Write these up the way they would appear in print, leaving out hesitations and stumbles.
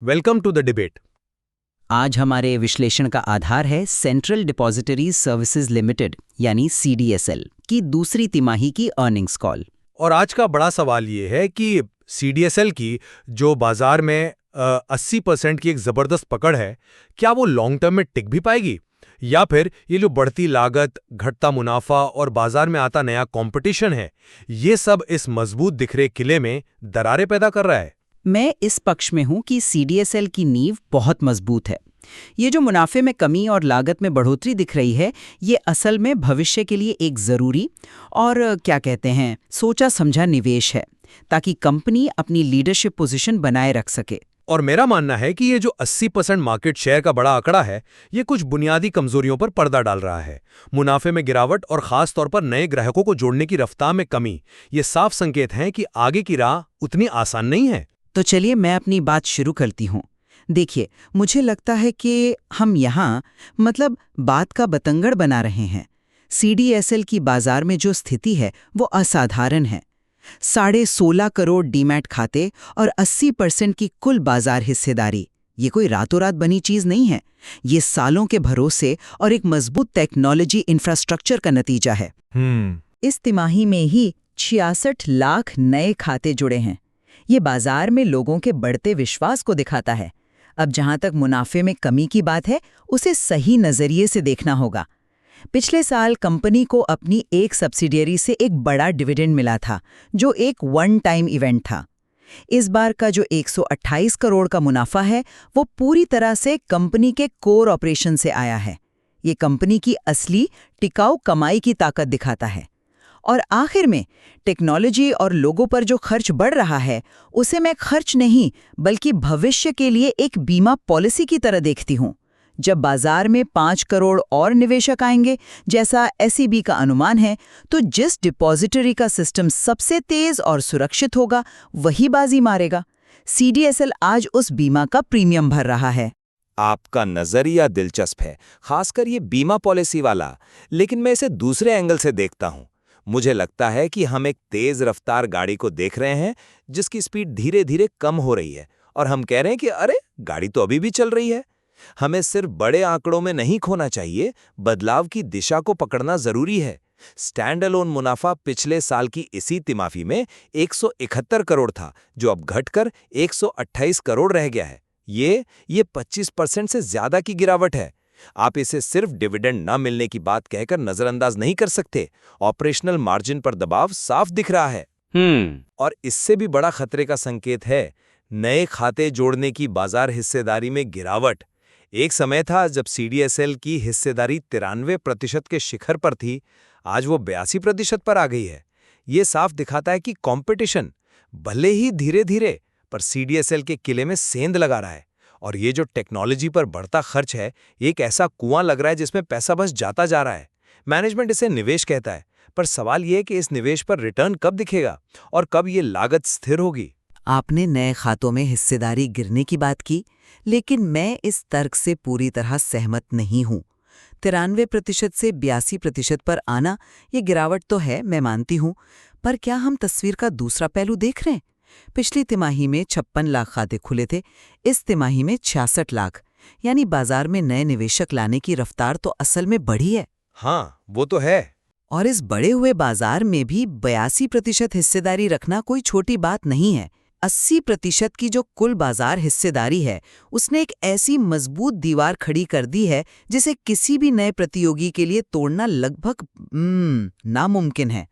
Welcome to the debate. आज हमारे विश्लेषण का आधार है सेंट्रल डिपॉजिटरी सर्विसेज लिमिटेड यानी CDSL की दूसरी तिमाही की अर्निंग्स कॉल। और आज का बड़ा सवाल ये है कि सीडीएसएल की जो बाजार में 80% की एक जबरदस्त पकड़ है, क्या वो लॉन्ग टर्म में टिक भी पाएगी, या फिर ये जो बढ़ती लागत, घटता मुनाफा और बाजार में आता नया कंपटीशन है, ये सब इस मजबूत दिख रहे किले में दरारें पैदा कर रहा है। मैं इस पक्ष में हूं कि CDSL की नींव बहुत मजबूत है। ये जो मुनाफे में कमी और लागत में बढ़ोतरी दिख रही है, ये असल में भविष्य के लिए एक जरूरी और सोचा समझा निवेश है, ताकि कंपनी अपनी लीडरशिप पोजीशन बनाए रख सके। और मेरा मानना है कि ये जो 80% मार्केट शेयर का बड़ा आंकड़ा है, ये कुछ बुनियादी कमजोरियों पर पर्दा डाल रहा है। मुनाफे में गिरावट और खास तौर पर नए ग्राहकों को जोड़ने की रफ्तार में कमी, ये साफ संकेत हैं कि आगे की राह उतनी आसान नहीं है। तो चलिए मैं अपनी बात शुरू करती हूँ। देखिए, मुझे लगता है कि हम यहाँ बात का बतंगड़ बना रहे हैं। CDSL की बाजार में जो स्थिति है वो असाधारण है। 16.5 करोड़ डीमैट खाते और 80% की कुल बाजार हिस्सेदारी, ये कोई रातों रात बनी चीज नहीं है। ये सालों के भरोसे और एक मजबूत टेक्नोलॉजी इंफ्रास्ट्रक्चर का नतीजा है। इस तिमाही में ही 66 लाख नए खाते जुड़े हैं। ये बाजार में लोगों के बढ़ते विश्वास को दिखाता है। अब जहां तक मुनाफे में कमी की बात है, उसे सही नजरिए से देखना होगा। पिछले साल कंपनी को अपनी एक सब्सिडियरी से एक बड़ा डिविडेंड मिला था, जो एक वन टाइम इवेंट था। इस बार का जो 128 करोड़ का मुनाफा है, वो पूरी तरह से कंपनी के कोर ऑपरेशन से आया है। ये कंपनी की असली टिकाऊ कमाई की ताकत दिखाता है। और आखिर में टेक्नोलॉजी और लोगों पर जो खर्च बढ़ रहा है, उसे मैं खर्च नहीं बल्कि भविष्य के लिए एक बीमा पॉलिसी की तरह देखती हूँ। जब बाजार में 5 करोड़ और निवेशक आएंगे, जैसा SEB का अनुमान है, तो जिस डिपॉजिटरी का सिस्टम सबसे तेज और सुरक्षित होगा, वही बाजी मारेगा। CDSL आज उस बीमा का प्रीमियम भर रहा है। आपका नजरिया दिलचस्प है, खासकर ये बीमा पॉलिसी वाला, लेकिन मैं इसे दूसरे एंगल से देखता हूँ। मुझे लगता है कि हम एक तेज रफ्तार गाड़ी को देख रहे हैं, जिसकी स्पीड धीरे धीरे कम हो रही है, और हम कह रहे हैं कि अरे, गाड़ी तो अभी भी चल रही है। हमें सिर्फ बड़े आंकड़ों में नहीं खोना चाहिए, बदलाव की दिशा को पकड़ना जरूरी है। स्टैंड अलोन मुनाफा पिछले साल की इसी तिमाही में 171 करोड़ था, जो अब घटकर 128 करोड़ रह गया है। ये 25% से ज्यादा की गिरावट है। आप इसे सिर्फ डिविडेंड न मिलने की बात कहकर नजरअंदाज नहीं कर सकते। ऑपरेशनल मार्जिन पर दबाव साफ दिख रहा है। और इससे भी बड़ा खतरे का संकेत है नए खाते जोड़ने की बाजार हिस्सेदारी में गिरावट। एक समय था जब CDSL की हिस्सेदारी 93% के शिखर पर थी, आज वो 82% पर आ गई है। ये साफ दिखाता है कि कंपटीशन भले ही धीरे धीरे पर CDSL के किले में सेंध लगा रहा है। और ये जो टेक्नोलॉजी पर बढ़ता खर्च है, एक ऐसा कुआं लग रहा है जिसमें पैसा बस जाता जा रहा है। मैनेजमेंट इसे निवेश कहता है, पर सवाल ये है कि इस निवेश पर रिटर्न कब दिखेगा और कब ये लागत स्थिर होगी। आपने नए खातों में हिस्सेदारी गिरने की बात की, लेकिन मैं इस तर्क से पूरी तरह सहमत नहीं हूँ। 93% से 82% पर आना, ये गिरावट तो है, मैं मानती हूँ, पर क्या हम तस्वीर का दूसरा पहलू देख रहे हैं? पिछली तिमाही में 56 लाख खाते खुले थे, इस तिमाही में 66 लाख, यानी बाजार में नए निवेशक लाने की रफ्तार तो असल में बढ़ी है। हाँ, वो तो है। और इस बढ़े हुए बाजार में भी 82% हिस्सेदारी रखना कोई छोटी बात नहीं है। 80% की जो कुल बाजार हिस्सेदारी है, उसने एक ऐसी मजबूत दीवार खड़ी कर दी है जिसे किसी भी नए प्रतियोगी के लिए तोड़ना लगभग नामुमकिन है।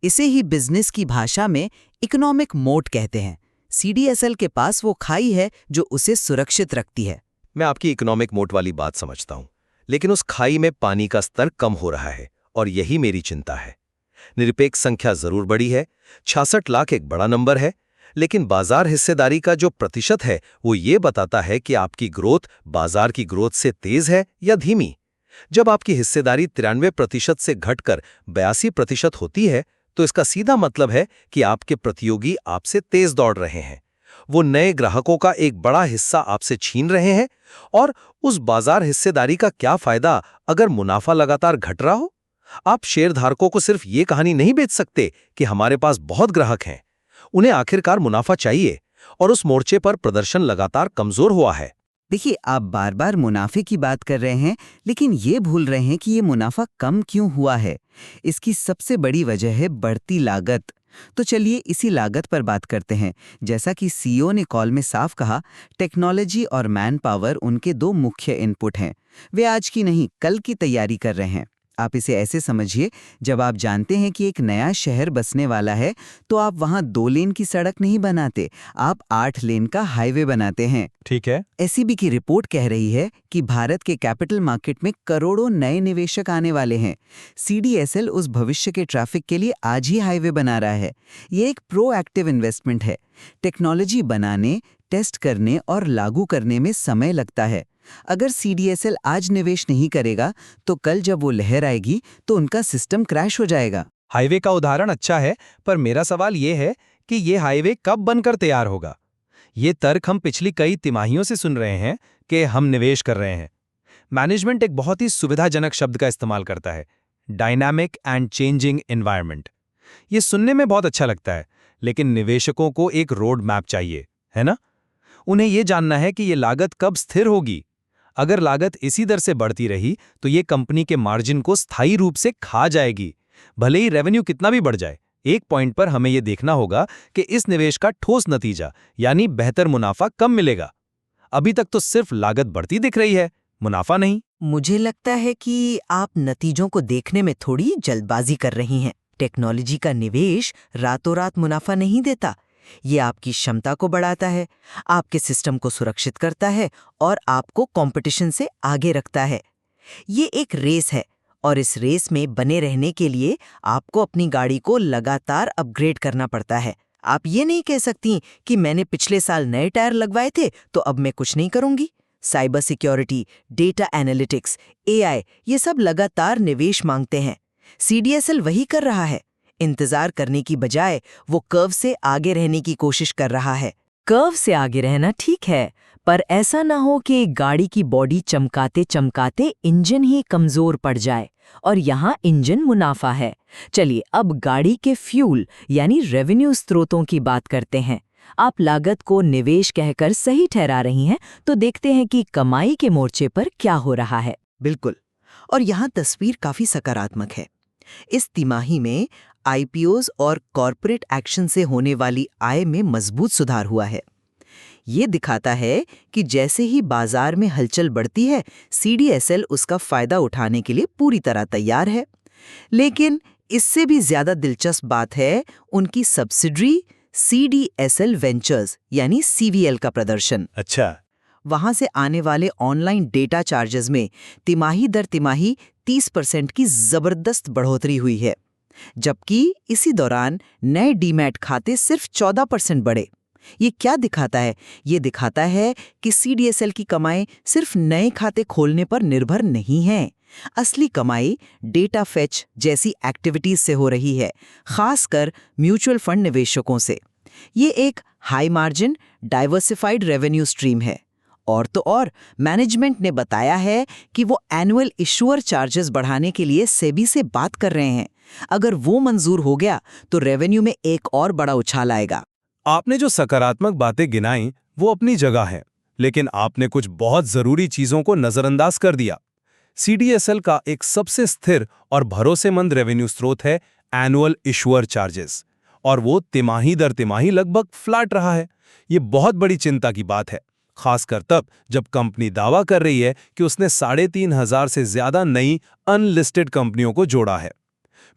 इसे ही बिजनेस की भाषा में इकोनॉमिक मोट कहते हैं। CDSL के पास वो खाई है जो उसे सुरक्षित रखती है। मैं आपकी इकोनॉमिक मोट वाली बात समझता हूँ, लेकिन उस खाई में पानी का स्तर कम हो रहा है, और यही मेरी चिंता है। निरपेक्ष संख्या जरूर बड़ी है, 66 लाख एक बड़ा नंबर है, लेकिन बाजार हिस्सेदारी का जो प्रतिशत है, वो ये बताता है कि आपकी ग्रोथ बाजार की ग्रोथ से तेज है या धीमी। जब आपकी हिस्सेदारी 93% से घटकर 82% होती है, तो इसका सीधा मतलब है कि आपके प्रतियोगी आपसे तेज दौड़ रहे हैं। वो नए ग्राहकों का एक बड़ा हिस्सा आपसे छीन रहे हैं। और उस बाजार हिस्सेदारी का क्या फायदा अगर मुनाफा लगातार घट रहा हो? आप शेयरधारकों को सिर्फ ये कहानी नहीं बेच सकते कि हमारे पास बहुत ग्राहक हैं। उन्हें आखिरकार मुनाफा चाहिए, और उस मोर्चे पर प्रदर्शन लगातार कमजोर हुआ है। देखिए, आप बार बार मुनाफे की बात कर रहे हैं, लेकिन ये भूल रहे हैं कि ये मुनाफा कम क्यों हुआ है। इसकी सबसे बड़ी वजह है बढ़ती लागत। तो चलिए इसी लागत पर बात करते हैं। जैसा कि सीईओ ने कॉल में साफ कहा, टेक्नोलॉजी और मैन पावर उनके 2 मुख्य इनपुट हैं। वे आज की नहीं, कल की तैयारी कर रहे हैं। आप इसे ऐसे समझिए, जब आप जानते हैं कि एक नया शहर बसने वाला है, तो आप वहां 2 लेन की सड़क नहीं बनाते, आप 8 लेन का हाईवे बनाते हैं। ठीक है। एसईबी की रिपोर्ट कह रही है कि भारत के कैपिटल मार्केट में करोड़ों नए निवेशक आने वाले हैं। सीडीएसएल उस भविष्य के ट्रैफिक के लिए आज ही हाईवे बना रहा है। ये एक प्रोएक्टिव इन्वेस्टमेंट है। टेक्नोलॉजी बनाने, टेस्ट करने और लागू करने में समय लगता है। अगर सीडीएसएल आज निवेश नहीं करेगा, तो कल जब वो लहर आएगी तो उनका सिस्टम क्रैश हो जाएगा। हाईवे का उदाहरण अच्छा है, पर मेरा सवाल ये है कि ये हाईवे कब बनकर तैयार होगा। ये तर्क हम पिछली कई तिमाहियों से सुन रहे हैं कि हम निवेश कर रहे हैं। मैनेजमेंट एक बहुत ही सुविधाजनक शब्द का इस्तेमाल करता है, डायनामिक एंड चेंजिंग एनवायरनमेंट। ये सुनने में बहुत अच्छा लगता है, लेकिन निवेशकों को एक रोड मैप चाहिए, है ना? उन्हें ये जानना है कि ये लागत कब स्थिर होगी। अगर लागत इसी दर से बढ़ती रही तो ये कंपनी के मार्जिन को स्थायी रूप से खा जाएगी। भले ही रेवेन्यू कितना भी बढ़ जाए, एक पॉइंट पर हमें यह देखना होगा कि इस निवेश का ठोस नतीजा यानी बेहतर मुनाफा कब मिलेगा। अभी तक तो सिर्फ लागत बढ़ती दिख रही है, मुनाफा नहीं। मुझे लगता है कि आप नतीजों को देखने में थोड़ी जल्दबाजी कर रही हैं। टेक्नोलॉजी का निवेश रातों रात मुनाफा नहीं देता। ये आपकी क्षमता को बढ़ाता है, आपके सिस्टम को सुरक्षित करता है और आपको कंपटीशन से आगे रखता है। ये एक रेस है और इस रेस में बने रहने के लिए आपको अपनी गाड़ी को लगातार अपग्रेड करना पड़ता है। आप ये नहीं कह सकती कि मैंने पिछले साल नए टायर लगवाए थे तो अब मैं कुछ नहीं करूंगी। Cyber security, data analytics, AI, ये सब लगातार निवेश मांगते हैं। सीडीएसएल वही कर रहा है। इंतजार करने की बजाय वो कर्व से आगे रहने की कोशिश कर रहा है। कर्व से आगे रहना ठीक है, पर ऐसा ना हो कि गाड़ी की बॉडी चमकाते चमकाते इंजन ही कमजोर पड़ जाए, और यहाँ इंजन मुनाफा है। चलिए अब गाड़ी के फ्यूल यानी रेवेन्यू स्रोतों की बात करते हैं। आप लागत को निवेश कहकर सही ठहरा रही हैं, तो देखते हैं कि कमाई के मोर्चे पर क्या हो रहा है। बिल्कुल, और यहाँ तस्वीर काफी सकारात्मक है। इस तिमाही में आईपीओज और कॉरपोरेट एक्शन से होने वाली आय में मजबूत सुधार हुआ है। ये दिखाता है कि जैसे ही बाजार में हलचल बढ़ती है, सीडीएसएल उसका फायदा उठाने के लिए पूरी तरह तैयार है। लेकिन इससे भी ज्यादा दिलचस्प बात है उनकी सब्सिडरी सीडीएसएल वेंचर्स यानी सीवीएल का प्रदर्शन। अच्छा, वहां से आने वाले ऑनलाइन डेटा चार्जेस में तिमाही दर तिमाही 30% की जबरदस्त बढ़ोतरी हुई है, जबकि इसी दौरान नए डीमैट खाते सिर्फ 14% बढ़े। ये क्या दिखाता है? ये दिखाता है कि सीडीएसएल की कमाई सिर्फ नए खाते खोलने पर निर्भर नहीं है। असली कमाई डेटा फेच जैसी एक्टिविटीज से हो रही है, खासकर म्यूचुअल फंड निवेशकों से। ये एक high margin diversified revenue stream है। और तो और मैनेजमेंट ने बताया है कि वो एनुअल इशुअर चार्जेस बढ़ाने के लिए सेबी से बात कर रहे हैं। अगर वो मंजूर हो गया तो रेवेन्यू में एक और बड़ा उछाल आएगा। आपने जो सकारात्मक बातें गिनाई वो अपनी जगह हैं, लेकिन आपने कुछ बहुत जरूरी चीजों को नजरअंदाज कर दिया। सीडीएसएल का एक सबसे स्थिर और भरोसेमंद रेवेन्यू स्रोत है एनुअल इशुअर चार्जेस, और वो तिमाही दर तिमाही लगभग फ्लैट रहा है। ये बहुत बड़ी चिंता की बात है, खासकर तब जब कंपनी दावा कर रही है कि उसने 3,500 से ज्यादा नई अनलिस्टेड कंपनियों को जोड़ा है।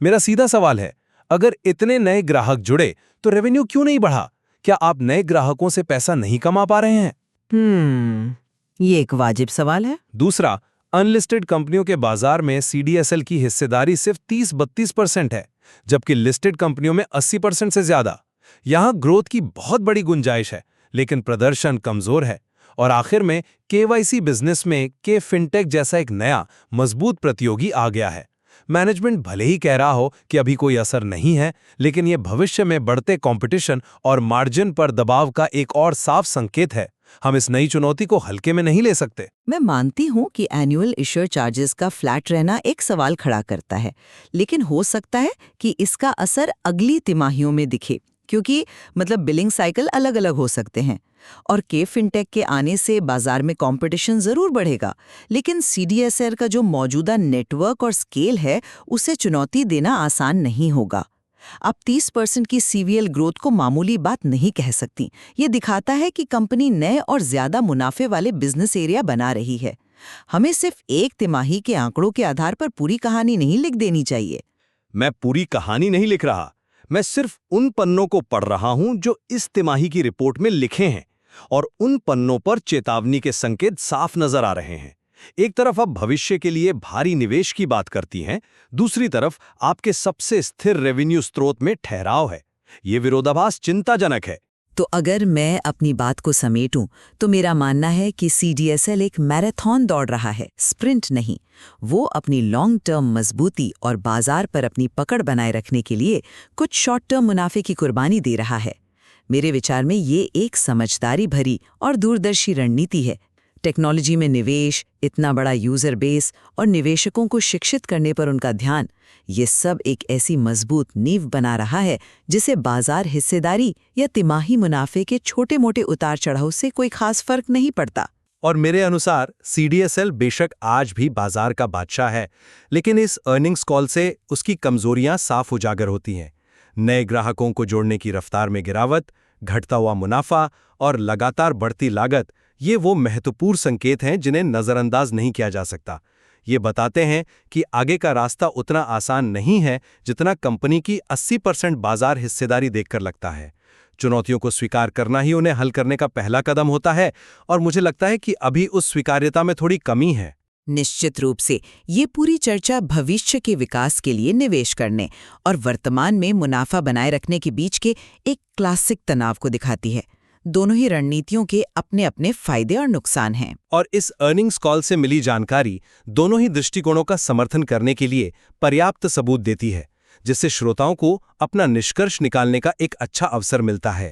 मेरा सीधा सवाल है, अगर इतने नए ग्राहक जुड़े तो रेवेन्यू क्यों नहीं बढ़ा? क्या आप नए ग्राहकों से पैसा नहीं कमा पा रहे हैं? ये एक वाजिब सवाल है। दूसरा, अनलिस्टेड कंपनियों के बाजार में सीडीएसएल की हिस्सेदारी सिर्फ 30-32% है, जबकि लिस्टेड कंपनियों में 80% से ज्यादा। यहां ग्रोथ की बहुत बड़ी गुंजाइश है, लेकिन प्रदर्शन कमजोर है। और आखिर में केवाईसी बिजनेस में के फिनटेक जैसा एक नया मजबूत प्रतियोगी आ गया है। मैनेजमेंट भले ही कह रहा हो कि अभी कोई असर नहीं है, लेकिन यह भविष्य में बढ़ते कंपटीशन और मार्जिन पर दबाव का एक और साफ संकेत है। हम इस नई चुनौती को हल्के में नहीं ले सकते। मैं मानती हूँ कि एनुअल इश्योर चार्जेस का फ्लैट रहना एक सवाल खड़ा करता है, लेकिन हो सकता है कि इसका असर अगली तिमाहियों में दिखे, क्योंकि मतलब बिलिंग साइकिल अलग अलग हो सकते हैं। और के फिनटेक के आने से बाजार में कंपटीशन जरूर बढ़ेगा, लेकिन सीडीएसएल का जो मौजूदा नेटवर्क और स्केल है उसे चुनौती देना आसान नहीं होगा। आप 30% की सीवीएल ग्रोथ को मामूली बात नहीं कह सकती। ये दिखाता है कि कंपनी नए और ज्यादा मुनाफे वाले बिजनेस एरिया बना रही है। हमें सिर्फ एक तिमाही के आंकड़ों के आधार पर पूरी कहानी नहीं लिख देनी चाहिए। मैं पूरी कहानी नहीं लिख रहा, मैं सिर्फ उन पन्नों को पढ़ रहा हूं जो इस तिमाही की रिपोर्ट में लिखे हैं, और उन पन्नों पर चेतावनी के संकेत साफ नजर आ रहे हैं। एक तरफ आप भविष्य के लिए भारी निवेश की बात करती हैं, दूसरी तरफ आपके सबसे स्थिर रेवेन्यू स्रोत में ठहराव है। ये विरोधाभास चिंताजनक है। तो अगर मैं अपनी बात को समेटूं तो मेरा मानना है कि सीडीएसएल एक मैराथन दौड़ रहा है, स्प्रिंट नहीं। वो अपनी लॉन्ग टर्म मजबूती और बाजार पर अपनी पकड़ बनाए रखने के लिए कुछ शॉर्ट टर्म मुनाफे की कुर्बानी दे रहा है। मेरे विचार में ये एक समझदारी भरी और दूरदर्शी रणनीति है। टेक्नोलॉजी में निवेश, इतना बड़ा यूजर बेस और निवेशकों को शिक्षित करने पर उनका ध्यान, ये सब एक ऐसी मजबूत नींव बना रहा है जिसे बाजार हिस्सेदारी या तिमाही मुनाफे के छोटे मोटे उतार चढ़ाव से कोई खास फर्क नहीं पड़ता। और मेरे अनुसार सीडीएसएल बेशक आज भी बाजार का बादशाह है, लेकिन इस अर्निंग्स कॉल से उसकी कमजोरियां साफ उजागर होती हैं। नए ग्राहकों को जोड़ने की रफ्तार में गिरावट, घटता हुआ मुनाफा और लगातार बढ़ती लागत, ये वो महत्वपूर्ण संकेत हैं जिन्हें नज़रअंदाज नहीं किया जा सकता। ये बताते हैं कि आगे का रास्ता उतना आसान नहीं है जितना कंपनी की 80% बाजार हिस्सेदारी देखकर लगता है। चुनौतियों को स्वीकार करना ही उन्हें हल करने का पहला कदम होता है, और मुझे लगता है कि अभी उस स्वीकार्यता में थोड़ी कमी है। निश्चित रूप से ये पूरी चर्चा भविष्य के विकास के लिए निवेश करने और वर्तमान में मुनाफा बनाए रखने के बीच के एक क्लासिक तनाव को दिखाती है। दोनों ही रणनीतियों के अपने अपने फायदे और नुकसान हैं। और इस अर्निंग्स कॉल से मिली जानकारी दोनों ही दृष्टिकोणों का समर्थन करने के लिए पर्याप्त सबूत देती है, जिससे श्रोताओं को अपना निष्कर्ष निकालने का एक अच्छा अवसर मिलता है।